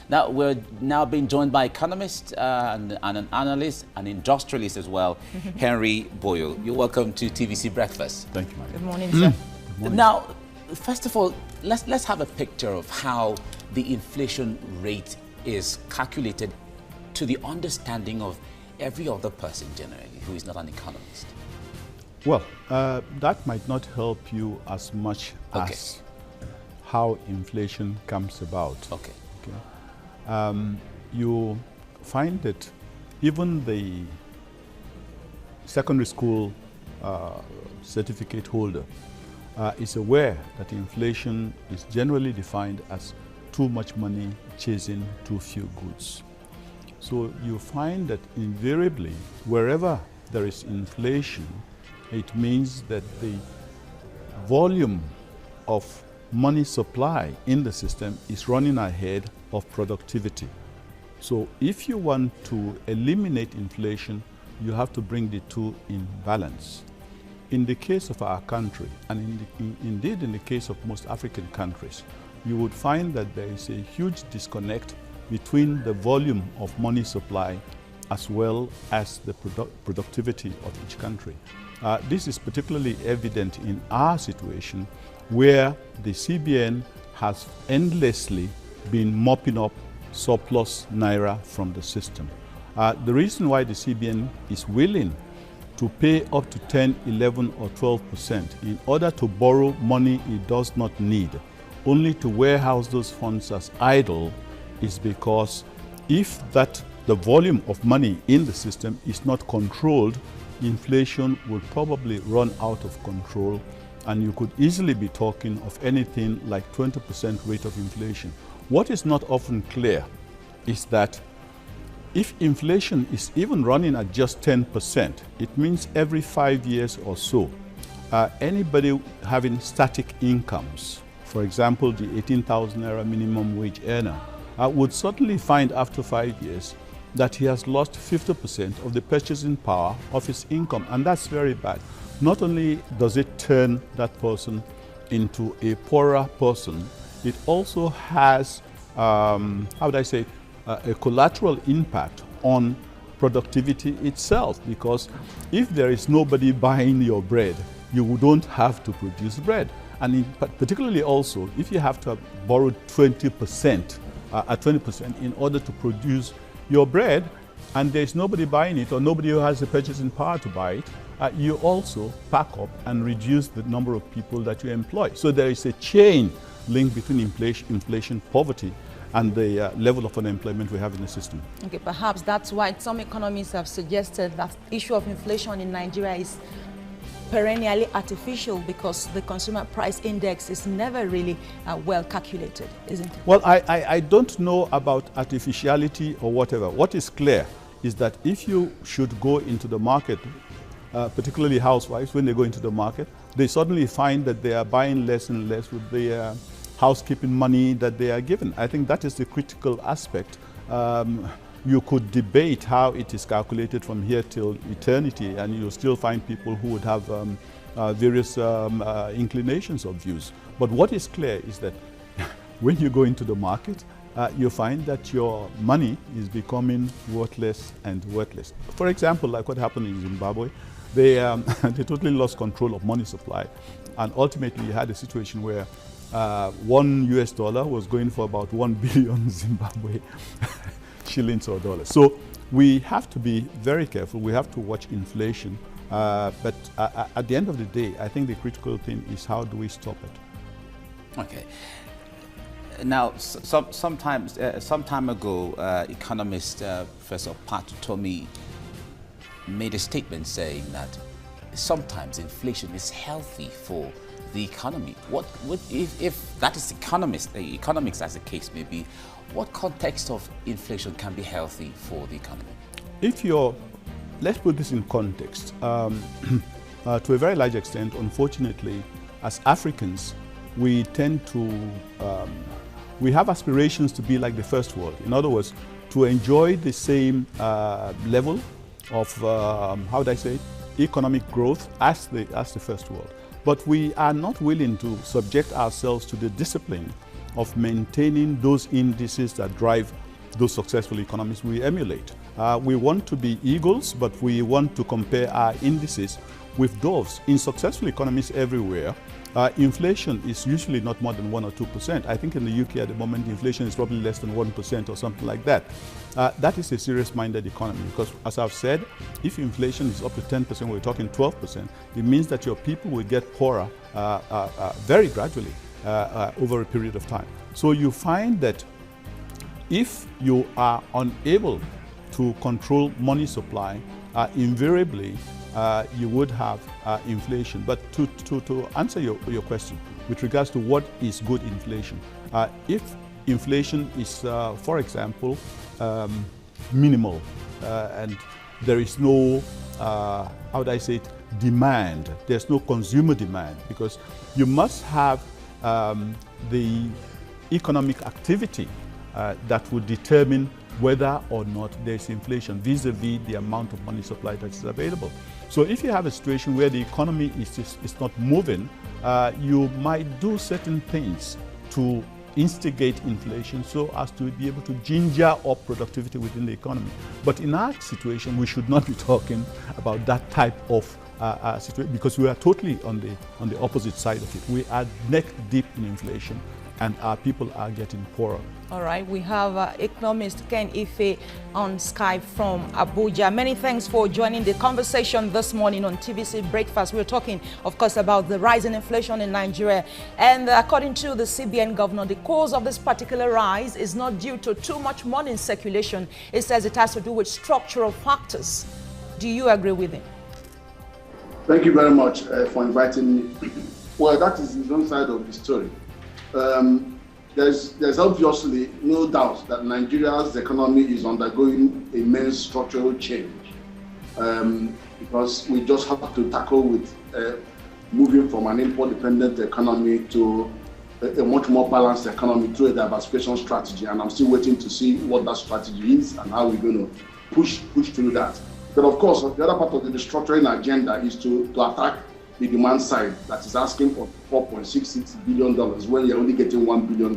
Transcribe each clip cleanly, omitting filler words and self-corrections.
Now, we're now being joined by economist and an analyst, an industrialist as well, Henry Boyo. You're welcome to TVC Breakfast. Thank you, Mike. Good morning, sir. Good morning. Now, first of all, let's have a picture of how the inflation rate is calculated to the understanding of every other person generally who is not an economist. Well, that might not help you as much as how inflation comes about. Okay. You find that even the secondary school certificate holder is aware that inflation is generally defined as too much money chasing too few goods. So you find that invariably, wherever there is inflation, it means that the volume of money supply in the system is running ahead of productivity. So if you want to eliminate inflation, you have to bring the two in balance. In the case of our country, and indeed in the case of most African countries, you would find that there is a huge disconnect between the volume of money supply as well as the productivity of each country. This is particularly evident in our situation, where the CBN has endlessly been mopping up surplus naira from the system. The reason why the CBN is willing to pay up to 10, 11 or 12% in order to borrow money it does not need, only to warehouse those funds as idle, is because if the volume of money in the system is not controlled, inflation will probably run out of control, and you could easily be talking of anything like 20% rate of inflation. What is not often clear is that if inflation is even running at just 10%, it means every 5 years or so, anybody having static incomes, for example, the 18,000 naira minimum wage earner, would suddenly find after 5 years that he has lost 50% of the purchasing power of his income, and that's very bad. Not only does it turn that person into a poorer person, it also has, how would I say, a collateral impact on productivity itself, because if there is nobody buying your bread, you don't have to produce bread. And particularly also, if you have to have borrowed 20%, at 20% in order to produce your bread, and there's nobody buying it or nobody who has the purchasing power to buy it, you also pack up and reduce the number of people that you employ. So there is a chain link between inflation, poverty, and the level of unemployment we have in the system. Okay, perhaps that's why some economists have suggested that the issue of inflation in Nigeria is perennially artificial, because the consumer price index is never really well calculated, isn't it? Well, I don't know about artificiality or whatever. What is clear is that if you should go into the market, particularly housewives, when they go into the market, they suddenly find that they are buying less and less with the housekeeping money that they are given. I think that is the critical aspect. You could debate how it is calculated from here till eternity, and you'll still find people who would have various inclinations of views. But what is clear is that when you go into the market, you find that your money is becoming worthless and worthless. For example, like what happened in Zimbabwe, they totally lost control of money supply, and ultimately you had a situation where $1 US was going for about 1 billion Zimbabwe shillings or dollars. So we have to be very careful. We have to watch inflation. But at the end of the day, I think the critical thing is how do we stop it? Okay. Now, some time ago, economist Professor Patutomi made a statement saying that sometimes inflation is healthy for the economy. If that is economics as the case may be, what context of inflation can be healthy for the economy? Let's put this in context. To a very large extent, unfortunately, as Africans, we tend to, we have aspirations to be like the first world. In other words, to enjoy the same level of, how would I say, economic growth as the first world. But we are not willing to subject ourselves to the discipline of maintaining those indices that drive those successful economies we emulate. We want to be eagles, but we want to compare our indices with doves. In successful economies everywhere, inflation is usually not more than 1 or 2%. I think in the UK at the moment, inflation is probably less than 1% or something like that. That is a serious-minded economy because, as I've said, if inflation is up to 10%, we're talking 12%, it means that your people will get poorer very gradually over a period of time. So you find that if you are unable to control money supply, invariably you would have inflation. But to answer your question with regards to what is good inflation, if inflation is, for example, minimal and there is no, how would I say it, demand, there's no consumer demand, because you must have the economic activity that would determine whether or not there's inflation vis-a-vis the amount of money supply that is available. So if you have a situation where the economy is not moving, you might do certain things to instigate inflation so as to be able to ginger up productivity within the economy. But in our situation, we should not be talking about that type of situation, because we are totally on the opposite side of it. We are neck deep in inflation, and our people are getting poorer. All right, we have economist Ken Ife on Skype from Abuja. Many thanks for joining the conversation this morning on TVC Breakfast. We're talking, of course, about the rise in inflation in Nigeria. And according to the CBN governor, the cause of this particular rise is not due to too much money in circulation. It says it has to do with structural factors. Do you agree with him? Thank you very much for inviting me. Well, that is the one side of the story. There's obviously no doubt that Nigeria's economy is undergoing immense structural change, because we just have to tackle with moving from an import-dependent economy to a much more balanced economy through a diversification strategy. And I'm still waiting to see what that strategy is and how we're going to push through that. But of course, the other part of the restructuring agenda is to attack the demand side that is asking for $4.66 billion when you're only getting $1 billion,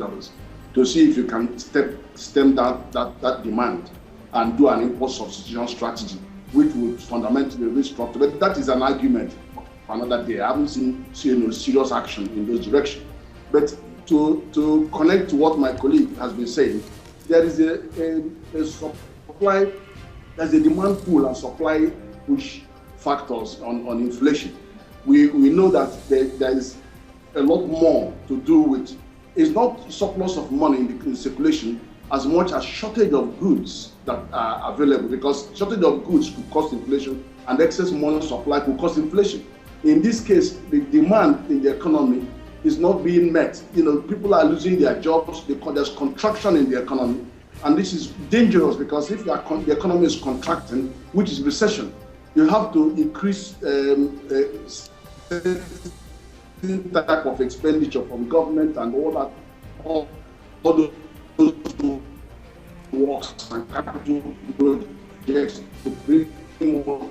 to see if you can stem that demand and do an import substitution strategy, which would fundamentally restructure. But that is an argument for another day. I haven't seen serious action in those directions. But to connect to what my colleague has been saying, there is a supply, there's a demand pool and supply push factors on inflation. We know that there is a lot more to do with, it's not surplus of money in circulation as much as shortage of goods that are available, because shortage of goods could cause inflation and excess money supply could cause inflation. In this case, the demand in the economy is not being met. People are losing their jobs because there's contraction in the economy. And this is dangerous, because if the economy is contracting, which is recession, you have to increase type of expenditure from government and all those works and capital projects to bring more.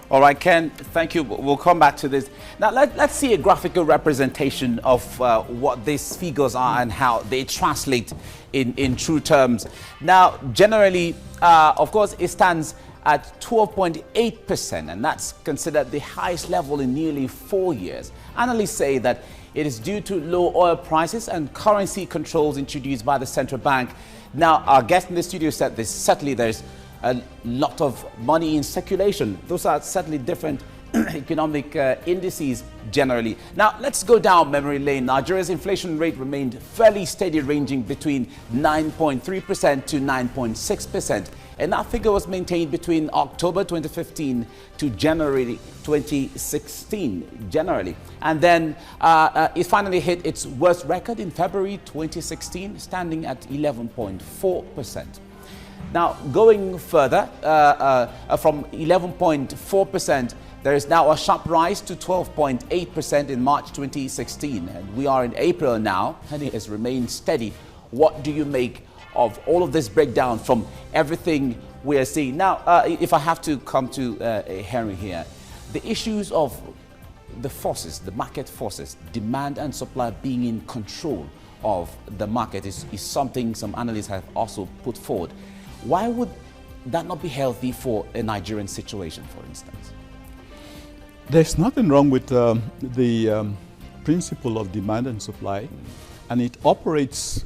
All right, Ken, thank you. We'll come back to this. Now, let's see a graphical representation of what these figures are and how they translate in true terms. Now, generally, of course, it stands at 12.8%, and that's considered the highest level in nearly 4 years. Analysts say that it is due to low oil prices and currency controls introduced by the central bank. Now, our guest in the studio said this, certainly there's a lot of money in circulation. Those are certainly different economic indices generally. Now, let's go down memory lane. Nigeria's inflation rate remained fairly steady, ranging between 9.3% to 9.6%. And that figure was maintained between October 2015 to January 2016, generally. And then it finally hit its worst record in February 2016, standing at 11.4%. Now, going further, from 11.4%, there is now a sharp rise to 12.8% in March 2016. And we are in April now, and it has remained steady. What do you make of all of this breakdown from everything we are seeing? Now, if I have to come to a hearing here, the issues of the forces, the market forces, demand and supply being in control of the market is something some analysts have also put forward. Why would that not be healthy for a Nigerian situation, for instance? There's nothing wrong with the principle of demand and supply, and it operates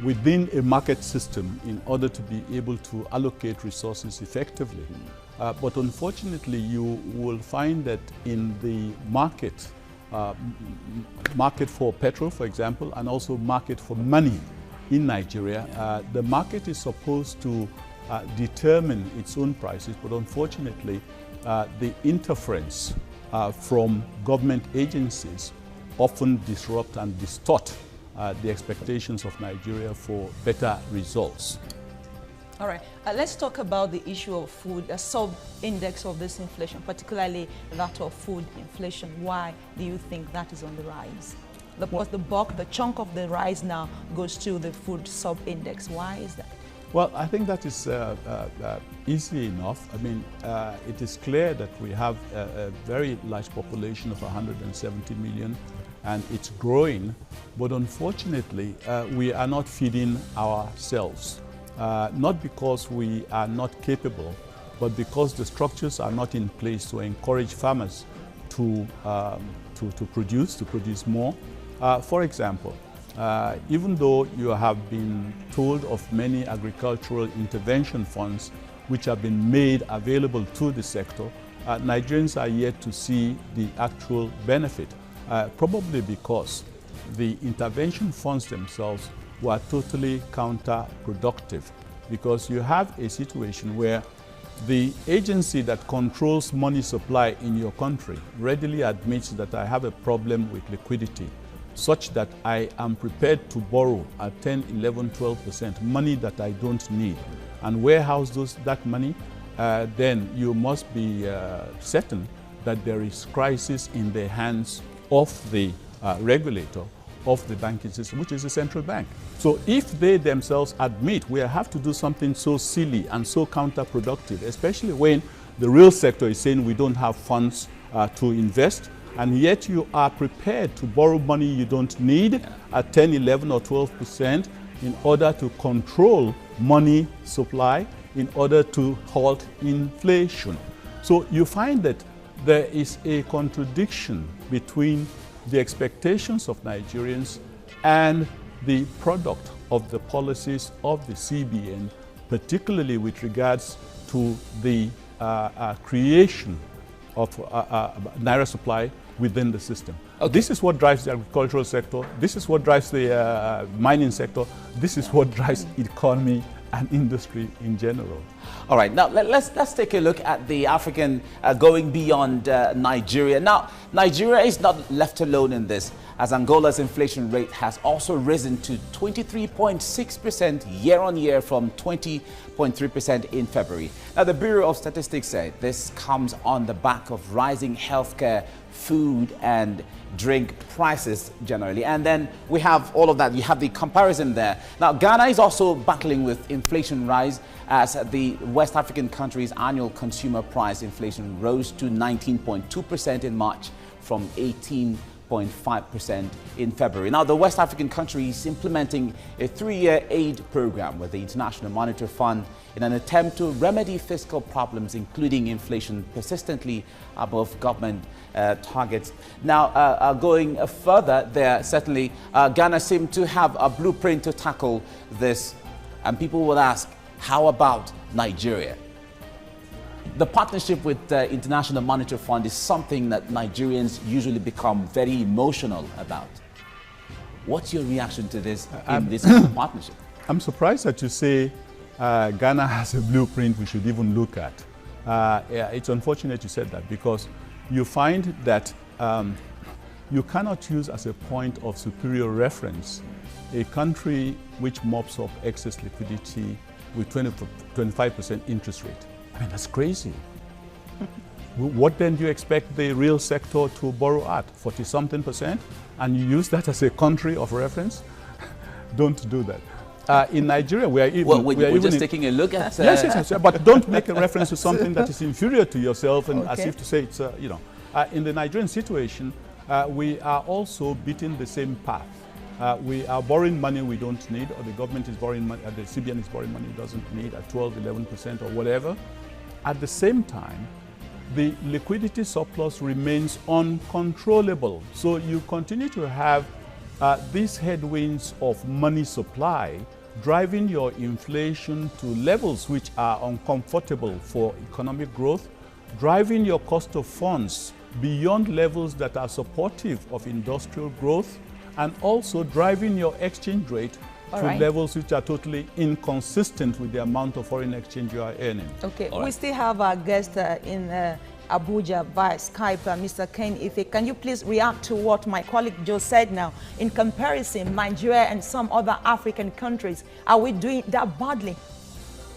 within a market system in order to be able to allocate resources effectively. But unfortunately, you will find that in the market, market for petrol, for example, and also market for money in Nigeria, the market is supposed to determine its own prices, but unfortunately, the interference from government agencies often disrupt and distort the expectations of Nigeria for better results. All right, let's talk about the issue of food, a sub-index of this inflation, particularly that of food inflation. Why do you think that is on the rise? Because the chunk of the rise now goes to the food sub-index. Why is that? Well, I think that is easy enough. I mean, it is clear that we have a very large population of 170 million, and it's growing. But unfortunately, we are not feeding ourselves. Not because we are not capable, but because the structures are not in place to encourage farmers to produce more. For example, even though you have been told of many agricultural intervention funds which have been made available to the sector, Nigerians are yet to see the actual benefit, probably because the intervention funds themselves were totally counterproductive, because you have a situation where the agency that controls money supply in your country readily admits that I have a problem with liquidity, such that I am prepared to borrow at 10, 11, 12% money that I don't need and warehouse that money, then you must be certain that there is crisis in the hands of the regulator of the banking system, which is the central bank. So if they themselves admit we have to do something so silly and so counterproductive, especially when the real sector is saying we don't have funds to invest, and yet you are prepared to borrow money you don't need at 10, 11 or 12% in order to control money supply, in order to halt inflation. So you find that there is a contradiction between the expectations of Nigerians and the product of the policies of the CBN, particularly with regards to the creation of Naira supply within the system. Okay. This is what drives the agricultural sector, this is what drives the mining sector, this is what drives economy and industry in general. All right, now let's take a look at the African going beyond Nigeria. Now, Nigeria is not left alone in this, as Angola's inflation rate has also risen to 23.6% year-on-year from 20.3% in February. Now, the Bureau of Statistics said this comes on the back of rising healthcare, food and drink prices generally. And then we have all of that. You have the comparison there. Now, Ghana is also battling with inflation rise, as the West African country's annual consumer price inflation rose to 19.2% in March from 18.5% in February. Now, the West African country is implementing a 3-year aid program with the International Monetary Fund in an attempt to remedy fiscal problems, including inflation persistently above government targets. Now, going further there, certainly Ghana seemed to have a blueprint to tackle this, and people will ask, how about Nigeria? The partnership with the International Monetary Fund is something that Nigerians usually become very emotional about. What's your reaction to this in this partnership? I'm surprised that you say Ghana has a blueprint we should even look at. Yeah, it's unfortunate you said that, because you find that you cannot use as a point of superior reference a country which mops up excess liquidity with 25% interest rate. I mean, that's crazy. What then do you expect the real sector to borrow at? 40-something%? And you use that as a country of reference? Don't do that. In Nigeria, we are even... Well, we're just taking a look at... Yes, but don't make a reference to something that is inferior to yourself and as if to say it's, you know. In the Nigerian situation, we are also beating the same path. We are borrowing money we don't need, or the government is borrowing money, the CBN is borrowing money it doesn't need at 12, 11% or whatever. At the same time, the liquidity surplus remains uncontrollable. So you continue to have these headwinds of money supply driving your inflation to levels which are uncomfortable for economic growth, driving your cost of funds beyond levels that are supportive of industrial growth, and also driving your exchange rate to levels which are totally inconsistent with the amount of foreign exchange you are earning. Okay, we still have our guest in Abuja via Skype, Mr. Ken Ife. Can you please react to what my colleague Joe said now? In comparison, Nigeria and some other African countries, are we doing that badly